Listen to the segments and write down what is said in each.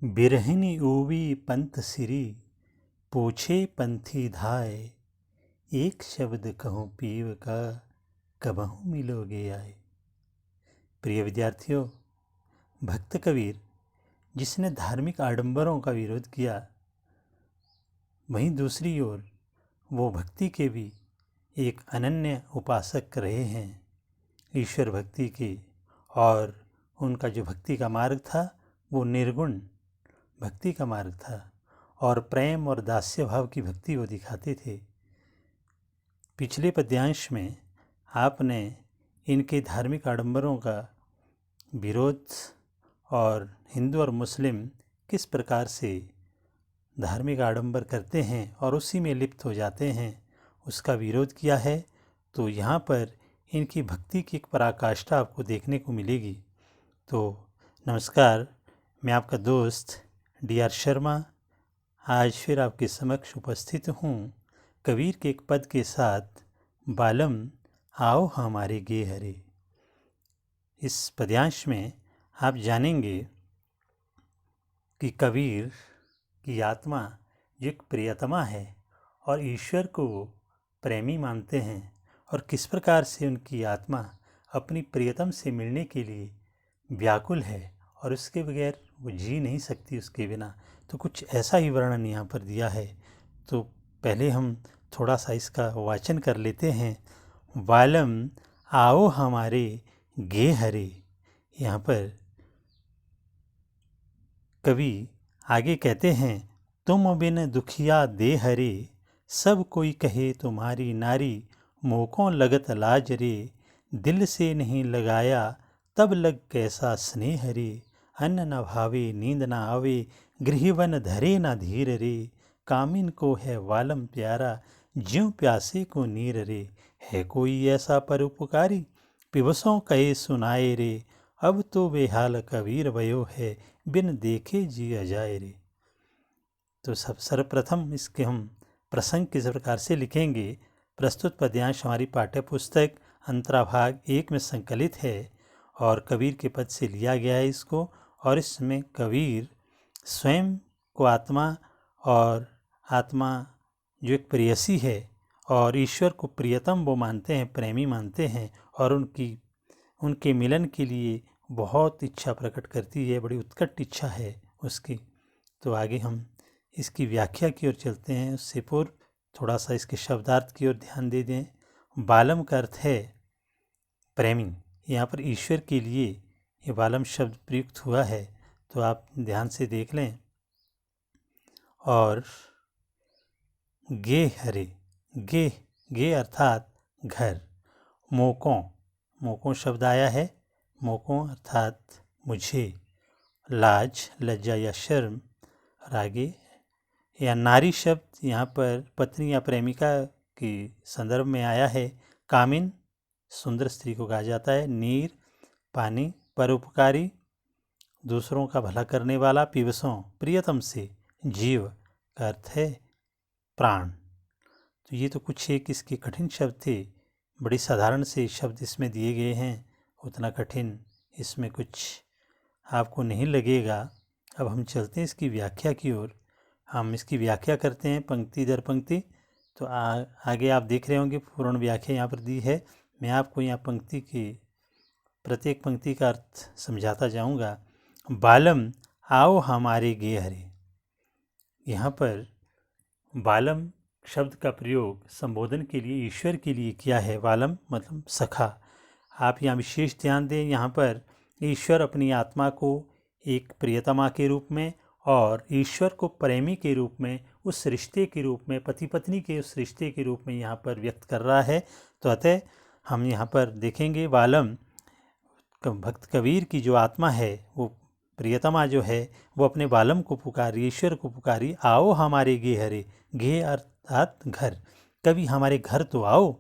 बिरहिनी ऊवी पंत सिरी, पूछे पंथी धाय। एक शब्द कहूँ पीव का, कबहू मिलोगे आए। प्रिय विद्यार्थियों, भक्त कबीर जिसने धार्मिक आडंबरों का विरोध किया, वहीं दूसरी ओर वो भक्ति के भी एक अनन्य उपासक रहे हैं, ईश्वर भक्ति के। और उनका जो भक्ति का मार्ग था वो निर्गुण भक्ति का मार्ग था और प्रेम और दास्य भाव की भक्ति वो दिखाते थे। पिछले पद्यांश में आपने इनके धार्मिक आडंबरों का विरोध और हिंदू और मुस्लिम किस प्रकार से धार्मिक आडंबर करते हैं और उसी में लिप्त हो जाते हैं, उसका विरोध किया है। तो यहाँ पर इनकी भक्ति की एक पराकाष्ठा आपको देखने को मिलेगी। तो नमस्कार, मैं आपका दोस्त डी.आर. शर्मा आज फिर आपके समक्ष उपस्थित हूँ कबीर के एक पद के साथ, बालम आओ हमारे गे हरे। इस पद्यांश में आप जानेंगे कि कबीर की आत्मा जो एक प्रियतमा है और ईश्वर को प्रेमी मानते हैं, और किस प्रकार से उनकी आत्मा अपनी प्रियतम से मिलने के लिए व्याकुल है और उसके बगैर वो जी नहीं सकती उसके बिना। तो कुछ ऐसा ही वर्णन यहाँ पर दिया है। तो पहले हम थोड़ा सा इसका वाचन कर लेते हैं। बालम आओ हमारे गे हरे। यहाँ पर कवि आगे कहते हैं, तुम बिन दुखिया दे हरे, सब कोई कहे तुम्हारी नारी, मोकों लगत लाज रे, दिल से नहीं लगाया तब लग कैसा स्नेह रे, अन्न न भावे नींद न आवे, गृहवन धरे न धीर रे, कामिन को है वालम प्यारा, ज्यों प्यासे को नीर रे, है कोई ऐसा परोपकारी, पिबसों कहे सुनाए रे, अब तो बेहाल कबीर भयो है, बिन देखे जिया जाए रे। तो सब सर्वप्रथम इसके हम प्रसंग किस प्रकार से लिखेंगे। प्रस्तुत पद्यांश हमारी पाठ्य पुस्तक अंतराभाग 1 में संकलित है और कबीर के पद से लिया गया है इसको। और इसमें कबीर स्वयं को आत्मा और आत्मा जो एक प्रेयसी है और ईश्वर को प्रियतम वो मानते हैं, प्रेमी मानते हैं, और उनके मिलन के लिए बहुत इच्छा प्रकट करती है, बड़ी उत्कट इच्छा है उसकी। तो आगे हम इसकी व्याख्या की ओर चलते हैं, उससे पूर्व थोड़ा सा इसके शब्दार्थ की ओर ध्यान दे दें। बालम का अर्थ है प्रेमी। यहाँ पर ईश्वर के लिए ये बालम शब्द प्रयुक्त हुआ है, तो आप ध्यान से देख लें। और गे हरे, गे अर्थात घर। मोकों शब्द आया है, मोकों अर्थात मुझे, लाज लज्जा या शर्म। और आगे या नारी शब्द यहाँ पर पत्नी या प्रेमिका के संदर्भ में आया है। कामिन सुंदर स्त्री को कहा जाता है। नीर पानी, परोपकारी दूसरों का भला करने वाला, पिबसों प्रियतम से, जीव का अर्थ है प्राण। तो ये तो कुछ एक इसके कठिन शब्द थे। बड़ी साधारण से शब्द इसमें दिए गए हैं, उतना कठिन इसमें कुछ आपको नहीं लगेगा। अब हम चलते हैं इसकी व्याख्या की ओर। हम इसकी व्याख्या करते हैं पंक्ति दर पंक्ति। तो आगे आप देख रहे होंगे पूर्ण व्याख्या यहाँ पर दी है। मैं आपको यहाँ पंक्ति की प्रत्येक पंक्ति का अर्थ समझाता जाऊँगा। बालम आओ हमारे गे हरे। यहाँ पर बालम शब्द का प्रयोग संबोधन के लिए ईश्वर के लिए किया है। बालम मतलब सखा। आप यहाँ विशेष ध्यान दें, यहाँ पर ईश्वर अपनी आत्मा को एक प्रियतमा के रूप में और ईश्वर को प्रेमी के रूप में, उस रिश्ते के रूप में, पति पत्नी के उस रिश्ते के रूप में यहाँ पर व्यक्त कर रहा है। तो अतः हम यहाँ पर देखेंगे बालम भक्त कबीर की जो आत्मा है, वो प्रियतमा जो है, वो अपने बालम को पुकारी, ईश्वर को पुकारी, आओ हमारे गे हरे। गे अर्थात घर। कभी हमारे घर तो आओ,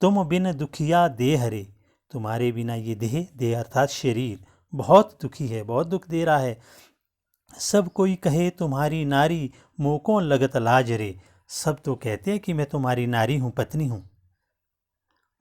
तुम बिन दुखिया दे हरे। तुम्हारे बिना ये देह अर्थात शरीर बहुत दुखी है, बहुत दुख दे रहा है। सब कोई कहे तुम्हारी नारी, मोकों लगत लाज रे। सब तो कहते हैं कि मैं तुम्हारी नारी हूँ, पत्नी हूँ।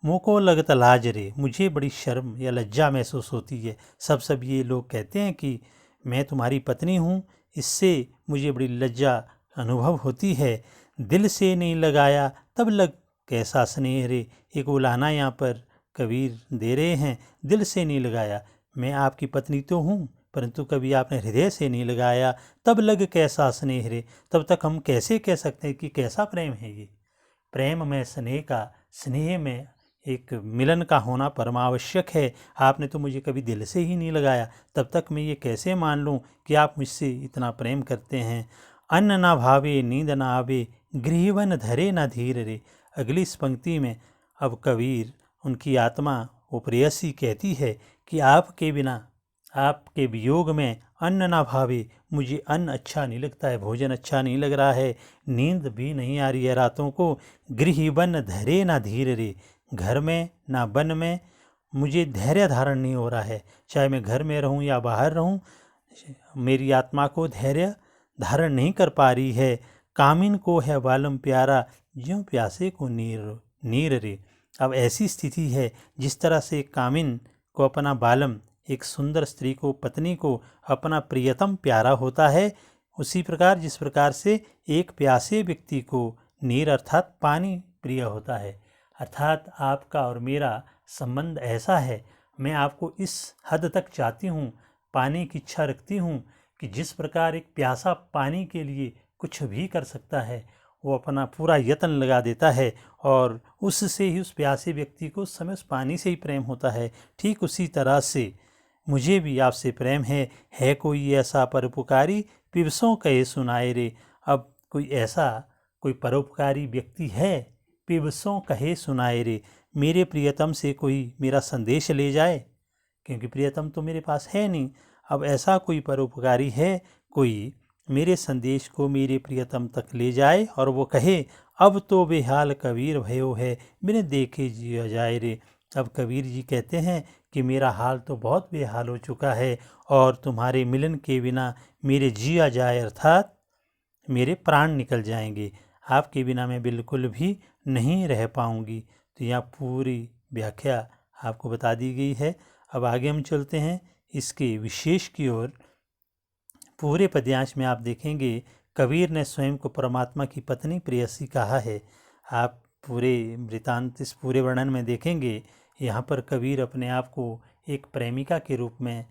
मोकों लगत लाज रे, मुझे बड़ी शर्म या लज्जा महसूस होती है। सब ये लोग कहते हैं कि मैं तुम्हारी पत्नी हूँ, इससे मुझे बड़ी लज्जा अनुभव होती है। दिल से नहीं लगाया तब लग कैसा स्नेह रे। एक उलाहना यहाँ पर कबीर दे रहे हैं, दिल से नहीं लगाया। मैं आपकी पत्नी तो हूँ, परंतु कभी आपने हृदय से नहीं लगाया, तब लग कैसा स्नेह रे। तब तक हम कैसे कह सकते हैं कि कैसा प्रेम है ये। प्रेम में स्नेह का, स्नेह में एक मिलन का होना परमावश्यक है। आपने तो मुझे कभी दिल से ही नहीं लगाया, तब तक मैं ये कैसे मान लूँ कि आप मुझसे इतना प्रेम करते हैं। अन्न ना भावे नींद ना आवे, गृहवन धरे ना धीर रे। अगली इस पंक्ति में अब कबीर, उनकी आत्मा वो प्रेयसी कहती है कि आपके बिना, आपके वियोग में अन्न ना भावे, मुझे अन्न अच्छा नहीं लगता है, भोजन अच्छा नहीं लग रहा है, नींद भी नहीं आ रही है रातों को। गृह वन धैर्य ना धीर रे, घर में ना वन में मुझे धैर्य धारण नहीं हो रहा है। चाहे मैं घर में रहूं या बाहर रहूं, मेरी आत्मा को धैर्य धारण नहीं कर पा रही है। कामिन को है वालम प्यारा, ज्यों प्यासे को नीर रे। अब ऐसी स्थिति है जिस तरह से कामिन को अपना बालम, एक सुंदर स्त्री को, पत्नी को अपना प्रियतम प्यारा होता है, उसी प्रकार जिस प्रकार से एक प्यासे व्यक्ति को नीर अर्थात पानी प्रिय होता है। अर्थात आपका और मेरा संबंध ऐसा है, मैं आपको इस हद तक चाहती हूँ, पाने की इच्छा रखती हूँ कि जिस प्रकार एक प्यासा पानी के लिए कुछ भी कर सकता है, वो अपना पूरा यत्न लगा देता है और उससे ही उस प्यासे व्यक्ति को उस समय उस पानी से ही प्रेम होता है। ठीक उसी तरह से मुझे भी आपसे प्रेम है कोई ऐसा परोपकारी, पिबसों कहे सुनाए रे। अब कोई ऐसा, कोई परोपकारी व्यक्ति है, पिबसों कहे सुनाए रे, मेरे प्रियतम से कोई मेरा संदेश ले जाए, क्योंकि प्रियतम तो मेरे पास है नहीं। अब ऐसा कोई परोपकारी है, कोई मेरे संदेश को मेरे प्रियतम तक ले जाए और वो कहे, अब तो बेहाल कबीर भयो है, बिन देखे जिया जाए रे। अब कबीर जी कहते हैं कि मेरा हाल तो बहुत बेहाल हो चुका है और तुम्हारे मिलन के बिना मेरे जिया जाए, अर्थात मेरे प्राण निकल जाएंगे, आपके बिना मैं बिल्कुल भी नहीं रह पाऊंगी। तो यहाँ पूरी व्याख्या आपको बता दी गई है। अब आगे हम चलते हैं इसके विशेष की ओर। पूरे पद्यांश में आप देखेंगे कबीर ने स्वयं को परमात्मा की पत्नी प्रेयसी कहा है। आप पूरे वृतांत, इस पूरे वर्णन में देखेंगे, यहाँ पर कबीर अपने आप को एक प्रेमिका के रूप में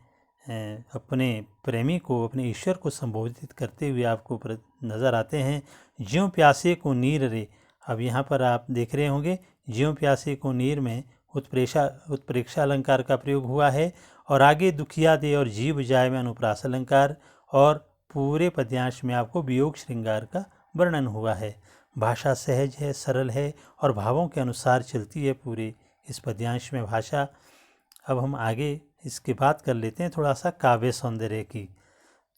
अपने प्रेमी को, अपने ईश्वर को संबोधित करते हुए आपको नज़र आते हैं। ज्यों प्यासे को नीर रे। अब यहाँ पर आप देख रहे होंगे, ज्यों प्यासे को नीर में उत्प्रेक्षा अलंकार का प्रयोग हुआ है और आगे दुखिया दे और जीव जाए में अनुप्रास अलंकार, और पूरे पद्यांश में आपको वियोग श्रृंगार का वर्णन हुआ है। भाषा सहज है, सरल है और भावों के अनुसार चलती है पूरे इस पद्यांश में भाषा। अब हम आगे इसके बात कर लेते हैं थोड़ा सा काव्य सौंदर्य की।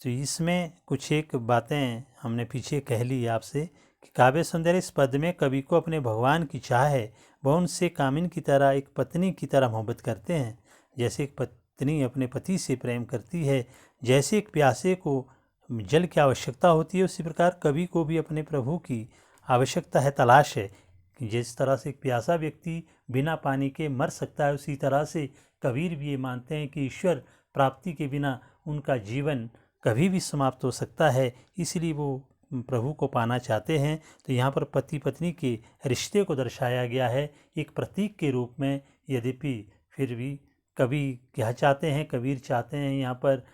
तो इसमें कुछ एक बातें हमने पीछे कह ली आपसे कि काव्य सौंदर्य, इस पद में कवि को अपने भगवान की चाह है, वह उनसे कामिन की तरह, एक पत्नी की तरह मोहब्बत करते हैं। जैसे एक पत्नी अपने पति से प्रेम करती है, जैसे एक प्यासे को जल की आवश्यकता होती है, उसी प्रकार कवि को भी अपने प्रभु की आवश्यकता है, तलाश है। जिस तरह से एक प्यासा व्यक्ति बिना पानी के मर सकता है, उसी तरह से कबीर भी ये मानते हैं कि ईश्वर प्राप्ति के बिना उनका जीवन कभी भी समाप्त हो सकता है, इसलिए वो प्रभु को पाना चाहते हैं। तो यहाँ पर पति पत्नी के रिश्ते को दर्शाया गया है एक प्रतीक के रूप में। यद्यपि फिर भी कवि क्या चाहते हैं, कबीर चाहते हैं यहाँ पर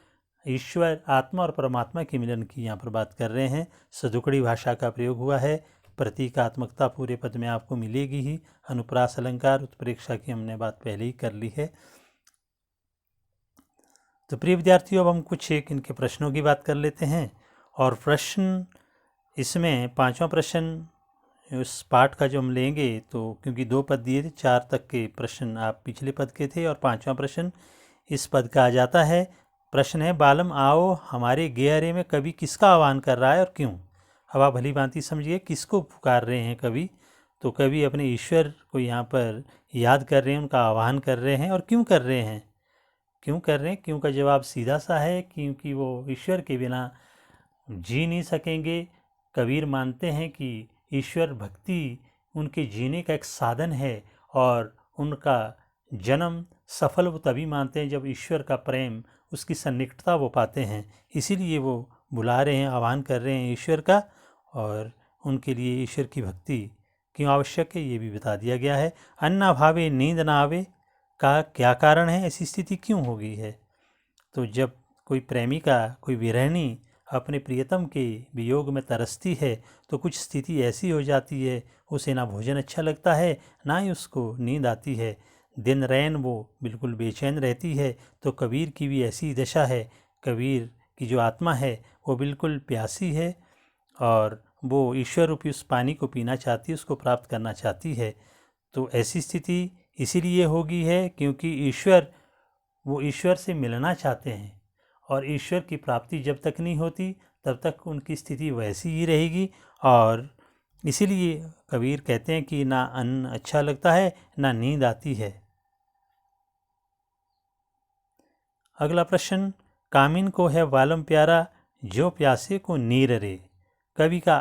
ईश्वर, आत्मा और परमात्मा के मिलन की यहाँ पर बात कर रहे हैं। सदुकड़ी भाषा का प्रयोग हुआ है। प्रतीकात्मकता पूरे पद में आपको मिलेगी ही। अनुप्रास अलंकार, उत्प्रेक्षा की हमने बात पहले ही कर ली है। तो प्रिय विद्यार्थियों, अब हम कुछ एक इनके प्रश्नों की बात कर लेते हैं। और प्रश्न इसमें पांचवा प्रश्न उस पाठ का जो हम लेंगे, तो क्योंकि 2 पद दिए थे, 4 तक के प्रश्न आप पिछले पद के थे और पांचवा प्रश्न इस पद का आ जाता है। प्रश्न है, बालम आओ हमारे गहरे में कवि किसका आह्वान कर रहा है और क्यों। अब आप भली भांति समझिए किसको पुकार रहे हैं कवि। तो कवि अपने ईश्वर को यहाँ पर याद कर रहे हैं, उनका आह्वान कर रहे हैं। और क्यों कर रहे हैं, क्यों कर रहे हैं, क्यों का जवाब सीधा सा है, क्योंकि वो ईश्वर के बिना जी नहीं सकेंगे। कबीर मानते हैं कि ईश्वर भक्ति उनके जीने का एक साधन है और उनका जन्म सफल वो तभी मानते हैं जब ईश्वर का प्रेम, उसकी सन्निकटता वो पाते हैं। इसीलिए वो बुला रहे हैं, आह्वान कर रहे हैं ईश्वर का, और उनके लिए ईश्वर की भक्ति क्यों आवश्यक है ये भी बता दिया गया है। अन्न अभावे नींद ना आवे का क्या कारण है, ऐसी स्थिति क्यों हो गई है? तो जब कोई प्रेमिका, कोई विरहिणी अपने प्रियतम के वियोग में तरसती है तो कुछ स्थिति ऐसी हो जाती है, उसे ना भोजन अच्छा लगता है, ना ही उसको नींद आती है। दिन रैन वो बिल्कुल बेचैन रहती है। तो कबीर की भी ऐसी दशा है। कबीर की जो आत्मा है वो बिल्कुल प्यासी है और वो ईश्वर रूपी उस पानी को पीना चाहती है, उसको प्राप्त करना चाहती है। तो ऐसी स्थिति इसीलिए होगी है क्योंकि वो ईश्वर से मिलना चाहते हैं, और ईश्वर की प्राप्ति जब तक नहीं होती तब तक उनकी स्थिति वैसी ही रहेगी। और इसीलिए कबीर कहते हैं कि ना अन्न अच्छा लगता है, ना नींद आती है। अगला प्रश्न, कामिन को है वालम प्यारा, जो प्यासे को नीर रे। कवि का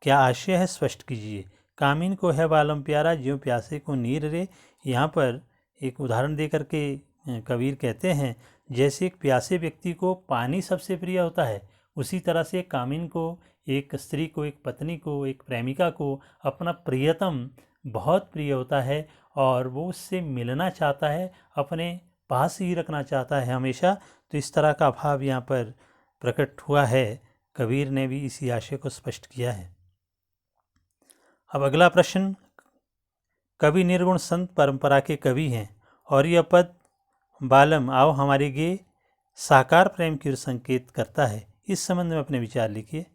क्या आशय है, स्पष्ट कीजिए। कामिन को है वालम प्यारा, जो प्यासे को नीर रे। यहाँ पर एक उदाहरण दे करके कबीर कहते हैं, जैसे एक प्यासे व्यक्ति को पानी सबसे प्रिय होता है, उसी तरह से कामिन को, एक स्त्री को, एक पत्नी को, एक प्रेमिका को अपना प्रियतम बहुत प्रिय होता है और वो उससे मिलना चाहता है, अपने पास ही रखना चाहता है हमेशा। तो इस तरह का भाव यहाँ पर प्रकट हुआ है। कबीर ने भी इसी आशय को स्पष्ट किया है। अब अगला प्रश्न, कवि निर्गुण संत परंपरा के कवि हैं और यह पद बालम आओ हमारे गे साकार प्रेम की ओर संकेत करता है। इस संबंध में अपने विचार लिखिए।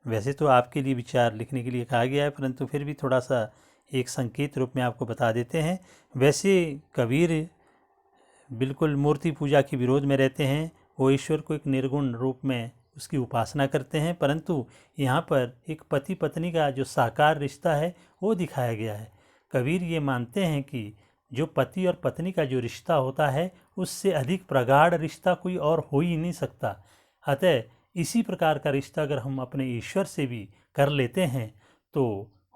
वैसे तो आपके लिए विचार लिखने के लिए कहा गया है, परंतु फिर भी थोड़ा सा एक संकेत रूप में आपको बता देते हैं। वैसे कबीर बिल्कुल मूर्ति पूजा के विरोध में रहते हैं। वो ईश्वर को एक निर्गुण रूप में उसकी उपासना करते हैं, परंतु यहाँ पर एक पति पत्नी का जो साकार रिश्ता है वो दिखाया गया है। कबीर ये मानते हैं कि जो पति और पत्नी का जो रिश्ता होता है उससे अधिक प्रगाढ़ रिश्ता कोई और हो ही नहीं सकता। अतः इसी प्रकार का रिश्ता अगर हम अपने ईश्वर से भी कर लेते हैं तो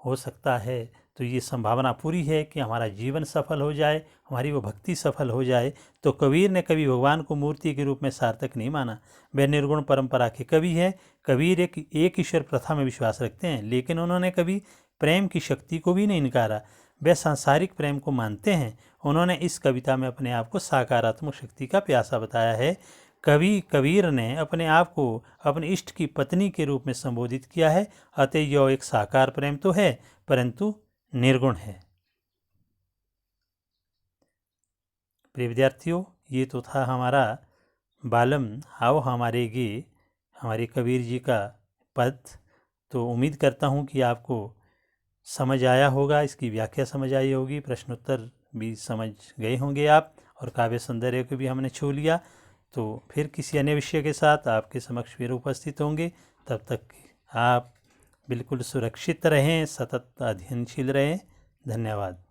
हो सकता है, तो ये संभावना पूरी है कि हमारा जीवन सफल हो जाए, हमारी वो भक्ति सफल हो जाए। तो कबीर ने कभी भगवान को मूर्ति के रूप में सार्थक नहीं माना। वे निर्गुण परंपरा के कवि है। कबीर एक ईश्वर प्रथा में विश्वास रखते हैं, लेकिन उन्होंने कभी प्रेम की शक्ति को भी नहीं नकारा। वे सांसारिक प्रेम को मानते हैं। उन्होंने इस कविता में अपने आप को सकारात्मक शक्ति का प्यासा बताया है। कबीर ने अपने आप को अपने इष्ट की पत्नी के रूप में संबोधित किया है। अतः यह एक साकार प्रेम तो है, परंतु निर्गुण है। प्रिय विद्यार्थियों, ये तो था हमारा बालम आओ हमारे गे, हमारे कबीर जी का पद। तो उम्मीद करता हूँ कि आपको समझ आया होगा, इसकी व्याख्या समझ आई होगी, प्रश्नोत्तर भी समझ गए होंगे आप, और काव्य सौंदर्य को भी हमने छू लिया। तो फिर किसी अन्य विषय के साथ आपके समक्ष फिर उपस्थित होंगे। तब तक आप बिल्कुल सुरक्षित रहें, सतत अध्ययनशील रहें। धन्यवाद।